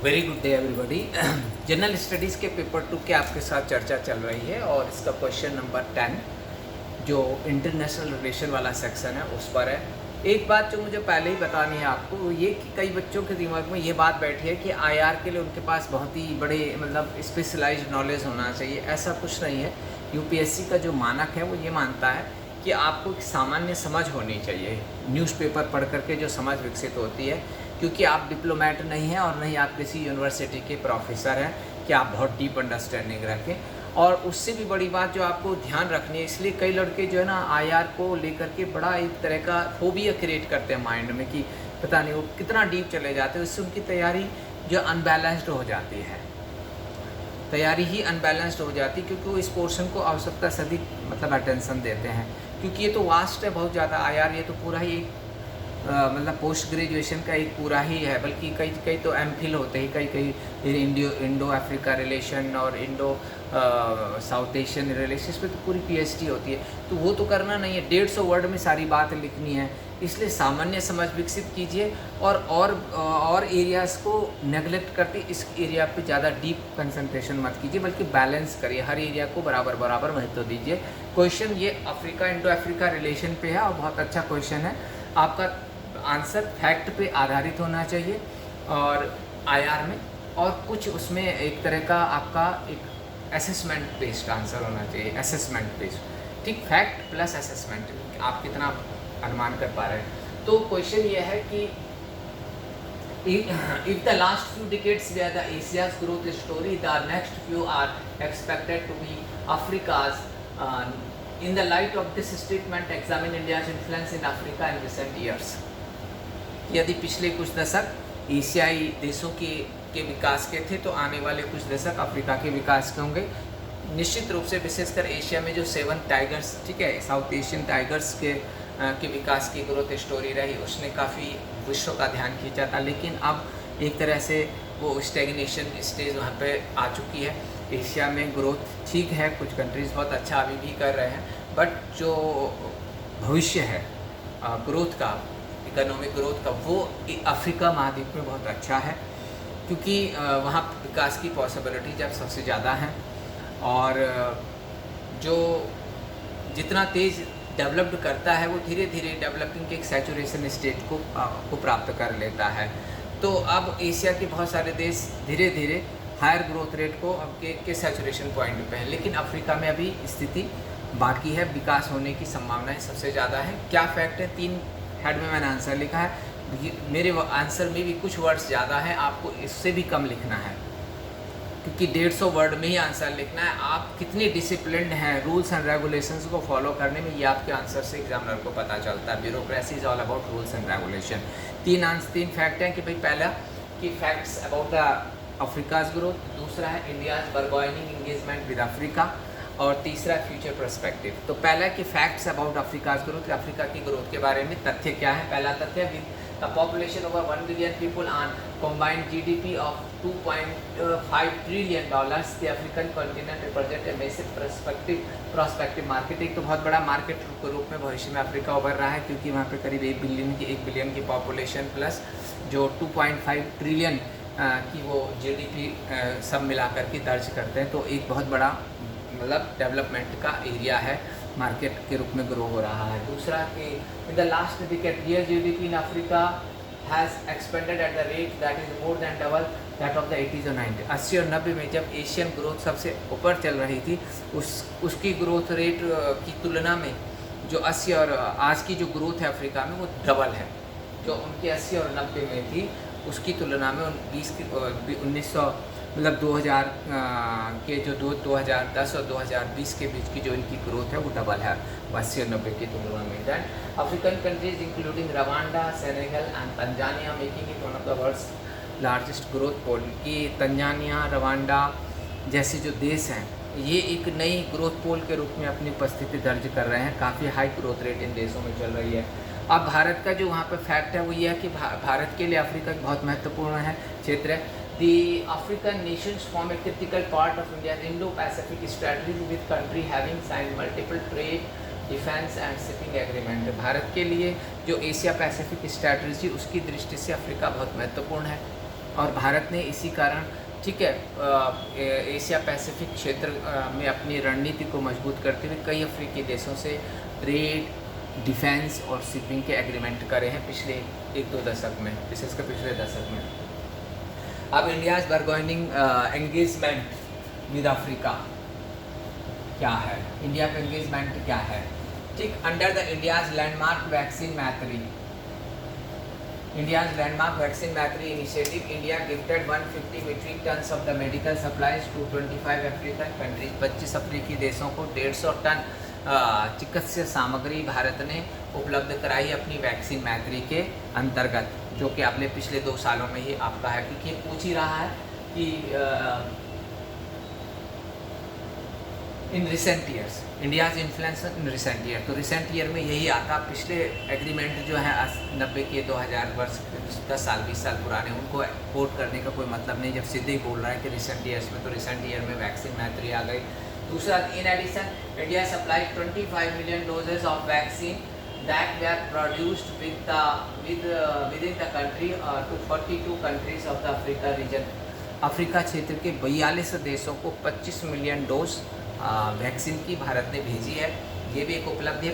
Very good day everybody. General studies के paper 2 के आपके साथ चर्चा चल रही है और इसका क्वेश्चन नंबर 10 जो इंटरनेशनल रिलेशन वाला सेक्शन है उस पर है। एक बात जो मुझे पहले ही बतानी है आपको वो ये कि कई बच्चों के दिमाग में ये बात बैठी है कि आईआर के लिए उनके पास बहुत ही बड़े मतलब स्पेशलाइज्ड नॉलेज होना चाहिए। ऐसा कुछ नहीं है। यूपीएससी का जो मानक है वो ये मानता है कि आपको एक सामान्य समझ होनी चाहिए, न्यूज़पेपर पढ़ करके जो समझ विकसित होती है, क्योंकि आप डिप्लोमेट नहीं हैं और नहीं आप किसी यूनिवर्सिटी के प्रोफेसर हैं कि आप बहुत डीप अंडरस्टैंडिंग रखें। और उससे भी बड़ी बात जो आपको ध्यान रखनी है, इसलिए कई लड़के जो है ना आईआर को लेकर के बड़ा एक तरह का फोबिया क्रिएट करते हैं माइंड में कि पता नहीं वो कितना डीप चले जाते हैं, उससे उनकी तैयारी जो अनबैलेंस्ड हो जाती है, तैयारी ही अनबैलेंस्ड हो जाती है, क्योंकि वो इस पोर्शन को आवश्यकता से अधिक मतलब अटेंशन देते हैं। क्योंकि ये तो वास्ट है बहुत ज़्यादा आईआर, ये तो पूरा ही एक मतलब पोस्ट ग्रेजुएशन का एक पूरा ही है, बल्कि कई कई तो एमफिल होते हैं, कई इंडो अफ्रीका रिलेशन और इंडो साउथ एशियन रिलेशन पे तो पूरी पीएचडी होती है। तो वो तो करना नहीं है, 150 वर्ड में सारी बात लिखनी है। इसलिए सामान्य समझ विकसित कीजिए और एरियाज़ को नेगलेक्ट करके इस एरिया पे ज़्यादा डीप कंसंट्रेशन मत कीजिए, बल्कि बैलेंस करिए, हर एरिया को बराबर बराबर महत्व दीजिए। क्वेश्चन ये अफ्रीका इंडो अफ्रीका रिलेशन पे है और बहुत अच्छा क्वेश्चन है। आपका आंसर फैक्ट पे आधारित होना चाहिए और आईआर में, और कुछ उसमें एक तरह का आपका एक असेसमेंट बेस्ड आंसर होना चाहिए, असेसमेंट बेस्ड, ठीक, फैक्ट प्लस असेसमेंट, आप कितना अनुमान कर पा रहे हैं। तो क्वेश्चन ये है कि if the last few decades were the Asia's growth story, the next few are expected to be Africa's. In the light of this statement, examine India's influence in Africa in recent years. यदि पिछले कुछ दशक एशियाई देशों के विकास के थे, तो आने वाले कुछ दशक अफ्रीका के विकास के होंगे। निश्चित रूप से विशेषकर एशिया में जो 7 टाइगर्स, ठीक है, साउथ एशियन टाइगर्स के विकास की ग्रोथ स्टोरी रही, उसने काफ़ी विश्व का ध्यान खींचा था। लेकिन अब एक तरह से वो स्टेगनेशन स्टेज वहाँ पे आ चुकी है। एशिया में ग्रोथ ठीक है, कुछ कंट्रीज़ बहुत अच्छा अभी भी कर रहे हैं, बट जो भविष्य है ग्रोथ का, इकोनॉमिक ग्रोथ का, वो अफ्रीका महाद्वीप में बहुत अच्छा है, क्योंकि वहाँ विकास की पॉसिबिलिटी जब सबसे ज़्यादा है और जो जितना तेज़ डेवलप्ड करता है वो धीरे धीरे डेवलपिंग के एक सैचुरेशन स्टेट को प्राप्त कर लेता है। तो अब एशिया के बहुत सारे देश धीरे धीरे हायर ग्रोथ रेट को अब के सैचुरेशन पॉइंट पे हैं, लेकिन अफ्रीका में अभी स्थिति बाकी है, विकास होने की संभावनाएं सबसे ज़्यादा है। क्या फैक्ट है, 3 हेड में मैंने आंसर लिखा है, मेरे आंसर में भी कुछ वर्ड्स ज़्यादा है, आपको इससे भी कम लिखना है, क्योंकि 150 वर्ड में ही आंसर लिखना है। आप कितने डिसिप्लिन्ड हैं रूल्स एंड रेगुलेशंस को फॉलो करने में, ये आपके आंसर से एग्जामिनर को पता चलता है। Bureaucracy is all about rules and regulation. 3 fact हैं कि भाई, पहला कि facts about the Africa's growth, दूसरा है India's bargaining engagement with Africa, और तीसरा फ्यूचर पर्सपेक्टिव। तो पहला कि facts about Africa's growth, Africa की ग्रोथ के बारे में तथ्य क्या है। पहला तथ्य, with the population over 1 billion people on combined GDP of $2.5 trillion, the African continent represent a massive prospective market। एक तो बहुत बड़ा मार्केट के रूप में भविष्य में अफ्रीका उभर रहा है, क्योंकि वहाँ पे करीब 1 बिलियन की पॉपुलेशन प्लस जो 2.5 ट्रिलियन की वो GDP सब मिला करके दर्ज करते हैं। तो एक बहुत बड़ा मतलब डेवलपमेंट का एरिया है, मार्केट के रूप में ग्रो हो रहा है। दूसरा कि in the last decade real GDP in Africa has expanded at the rate that is more than double that of the 80s और 90। 80 और 90 में जब एशियन ग्रोथ सबसे ऊपर चल रही थी, उसकी ग्रोथ रेट की तुलना में जो 80 और आज की जो ग्रोथ है अफ्रीका में वो डबल है। जो उनकी 80 और 90 में थी, उसकी तुलना में 1900 मतलब 2000 के जो 2010 और 2020 के बीच की जो इनकी ग्रोथ है वो डबल है 80 और 90 की तुलना में। That African countries including Rwanda, Senegal and Tanzania making it one of the world's largest growth pole. कि तंजानिया, रवांडा जैसे जो देश हैं, ये एक नई ग्रोथ पोल के रूप में अपनी उपस्थिति दर्ज कर रहे हैं। काफ़ी हाई ग्रोथ रेट इन देशों में चल रही है। अब भारत का जो वहाँ पर फैक्ट है वो ये है कि भारत के लिए अफ्रीका बहुत महत्वपूर्ण है क्षेत्र है। The African nations form a critical part of India's Indo-Pacific strategy, with country having signed multiple trade, defense and shipping agreement। Bharat के लिए जो एशिया पैसिफिक स्ट्रैटेजी, उसकी दृष्टि से अफ्रीका बहुत महत्वपूर्ण है। और भारत ने इसी कारण, ठीक है, एशिया पैसिफिक क्षेत्र में अपनी रणनीति को मजबूत करते हुए कई अफ्रीकी देशों से ट्रेड, डिफेंस और शिपिंग के एग्रीमेंट करे हैं पिछले 1-2 दशक में, विशेषकर पिछले दशक में। अब India's bargaining engagement with Africa क्या है, इंडिया का एंगेजमेंट क्या है, ठीक। Under the India's landmark vaccine मैत्री, India's landmark vaccine Maitri initiative, India gifted 150 metric tons of the medical supplies to 25 African countries। 25 अफ्रीकी देशों को 150 टन चिकित्सीय सामग्री भारत ने उपलब्ध कराई अपनी वैक्सीन मैत्री के अंतर्गत, जो कि आपने पिछले 2 सालों में ही आपका है, क्योंकि ये पूछ ही रहा है कि in recent years India's influence in recent year, तो रिसेंट ईयर में यही आता। पिछले एग्रीमेंट जो है 90 के 2000 वर्ष 10 साल 20 साल पुराने, उनको कोट करने का कोई मतलब नहीं जब सीधे ही बोल रहा है कि रिसेंट ईयर्स में, तो रिसेंट ईयर में वैक्सीन मैत्री आ गई। दूसरा, in addition India supplied 25 million doses of vaccine that were produced within the country to 42 countries of the Africa region। Africa क्षेत्र के 42 देशों को 25 मिलियन डोज वैक्सीन की भारत ने भेजी है। ये भी एक उपलब्धि है।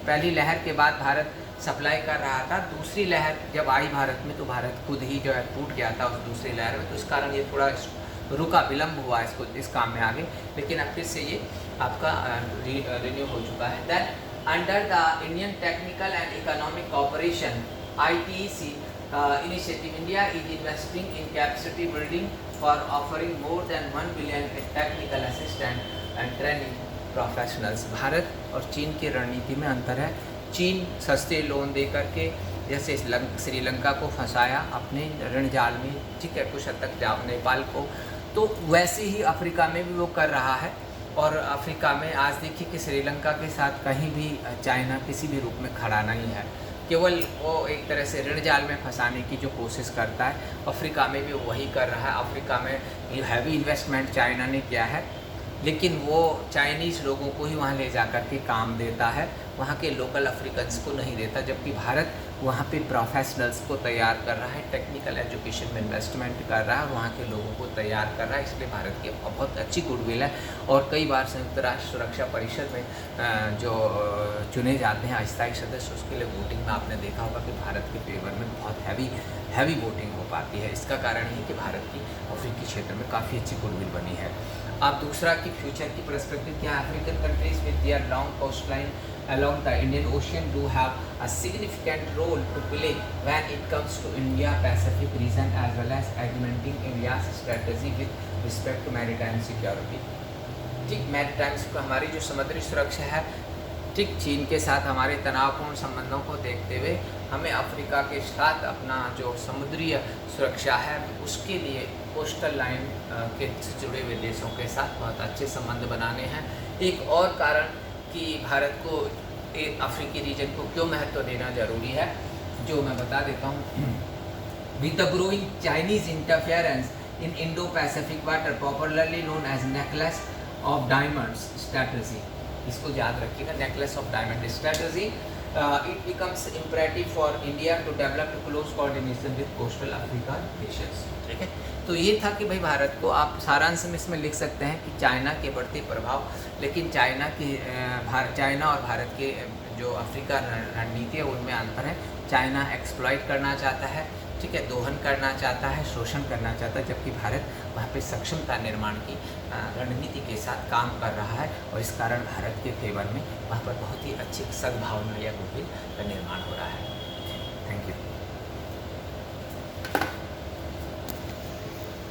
पहली लहर के बाद भारत सप्लाई कर रहा था, दूसरी लहर जब आई भारत में तो भारत खुद ही जो है टूट गया था उस दूसरी लहर में, तो इस कारण ये थोड़ा रुका, विलम्ब हुआ इसको इस काम में आगे, लेकिन अब फिर से ये आपका रिन्यू हो चुका है। Then under the Indian technical and economic cooperation ITEC initiative, India is investing in capacity building for offering more than 1 billion in technical assistance and training professionals। Bharat और चीन की रणनीति में अंतर है। चीन सस्ते लोन दे करके जैसे श्रीलंका को फंसाया अपने ऋण जाल में, ठीक है, कुछ हद तक नेपाल को, तो वैसे ही अफ्रीका में भी वो कर रहा है। और अफ्रीका में आज देखिए कि श्रीलंका के साथ कहीं भी चाइना किसी भी रूप में खड़ा नहीं है, केवल वो एक तरह से ऋण जाल में फंसाने की जो कोशिश करता है, अफ्रीका में भी वही कर रहा है। अफ्रीका में ये हैवी इन्वेस्टमेंट चाइना ने किया है, लेकिन वो चाइनीज़ लोगों को ही वहाँ ले जा कर के काम देता है, वहाँ के लोकल अफ्रीकन्स को नहीं देता, जबकि भारत वहाँ पे प्रोफेशनल्स को तैयार कर रहा है, टेक्निकल एजुकेशन में इन्वेस्टमेंट कर रहा है, वहाँ के लोगों को तैयार कर रहा है। इसलिए भारत की बहुत अच्छी गुडविल है और कई बार संयुक्त राष्ट्र सुरक्षा परिषद में जो चुने जाते हैं अस्थायी सदस्य, उसके लिए वोटिंग में आपने देखा होगा कि भारत के फेवर में बहुत हैवी वोटिंग हो पाती है। इसका कारण ये कि भारत की अफ्रीकी क्षेत्र में काफ़ी अच्छी गुडविल बनी है। अब दूसरा कि फ्यूचर की पर्सपेक्टिव क्या है, African countries with their long coast line along the Indian Ocean do have a significant role to play when it comes to India-Pacific region as well as augmenting India's strategy with respect to maritime security। ठीक, maritime हमारी जो समुद्री सुरक्षा है, ठीक, चीन के साथ हमारे तनावपूर्ण संबंधों को देखते हुए हमें अफ्रीका के साथ अपना जो समुद्री सुरक्षा है उसके लिए कोस्टल लाइन के जुड़े हुए देशों के साथ बहुत अच्छे संबंध बनाने हैं। एक और कारण कि भारत को अफ्रीकी रीजन को क्यों महत्व देना जरूरी है, जो मैं बता देता हूँ। With the growing Chinese interference in Indo Pacific water, popularly known as necklace of diamonds strategy, इसको याद रखिएगा, necklace of diamond strategy, it becomes imperative for India to develop close coordination with coastal Africa nations. ठीक है, तो ये था कि भाई भारत को आप सारांश में इसमें लिख सकते हैं कि चाइना के बढ़ते प्रभाव, लेकिन चाइना और भारत के जो अफ्रीका रणनीति है उनमें अंतर है। चाइना एक्सप्लॉइट करना चाहता है, ठीक है, दोहन करना चाहता है, शोषण करना चाहता है, जबकि भारत वहाँ पे सक्षमता निर्माण की रणनीति के साथ काम कर रहा है और इस कारण भारत के फेवर में वहाँ पर बहुत ही अच्छी सद्भावना या गुडविल का निर्माण हो रहा है। Thank you.